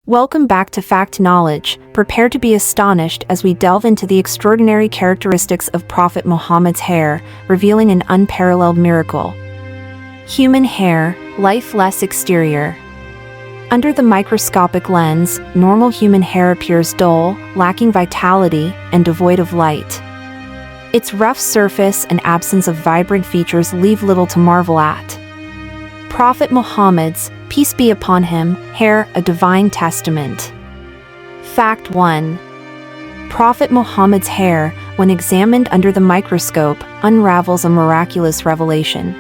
Welcome back to Factnowledge. Prepare to be astonished as we delve into the extraordinary characteristics of Prophet Muhammad's hair, revealing an unparalleled miracle. Human hair, lifeless exterior. Under the microscopic lens, normal human hair appears dull, lacking vitality, and devoid of light. Its rough surface and absence of vibrant features leave little to marvel at. Prophet Muhammad's, peace be upon him, hair, a divine testament. Fact 1. Prophet Muhammad's hair, when examined under the microscope, unravels a miraculous revelation.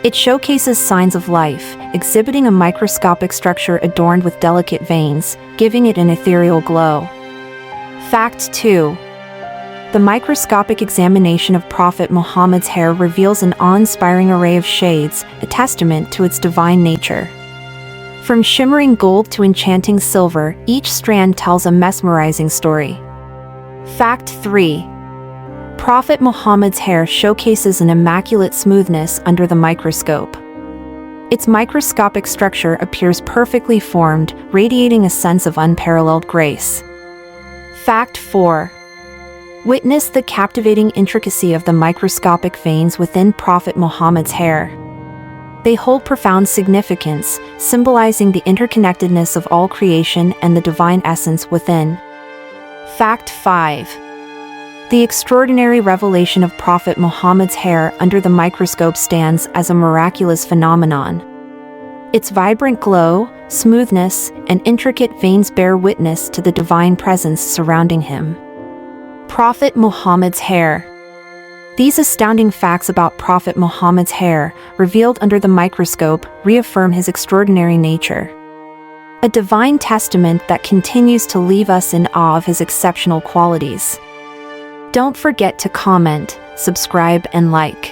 It showcases signs of life, exhibiting a microscopic structure adorned with delicate veins, giving it an ethereal glow. Fact 2. The microscopic examination of Prophet Muhammad's hair reveals an awe-inspiring array of shades, a testament to its divine nature. From shimmering gold to enchanting silver, each strand tells a mesmerizing story. Fact 3. Prophet Muhammad's hair showcases an immaculate smoothness under the microscope. Its microscopic structure appears perfectly formed, radiating a sense of unparalleled grace. Fact 4. Witness the captivating intricacy of the microscopic veins within Prophet Muhammad's hair. They hold profound significance, symbolizing the interconnectedness of all creation and the divine essence within. Fact 5. The extraordinary revelation of Prophet Muhammad's hair under the microscope stands as a miraculous phenomenon. Its vibrant glow, smoothness, and intricate veins bear witness to the divine presence surrounding him. Prophet Muhammad's hair. These astounding facts about Prophet Muhammad's hair, revealed under the microscope, reaffirm his extraordinary nature. A divine testament that continues to leave us in awe of his exceptional qualities. Don't forget to comment, subscribe, and like.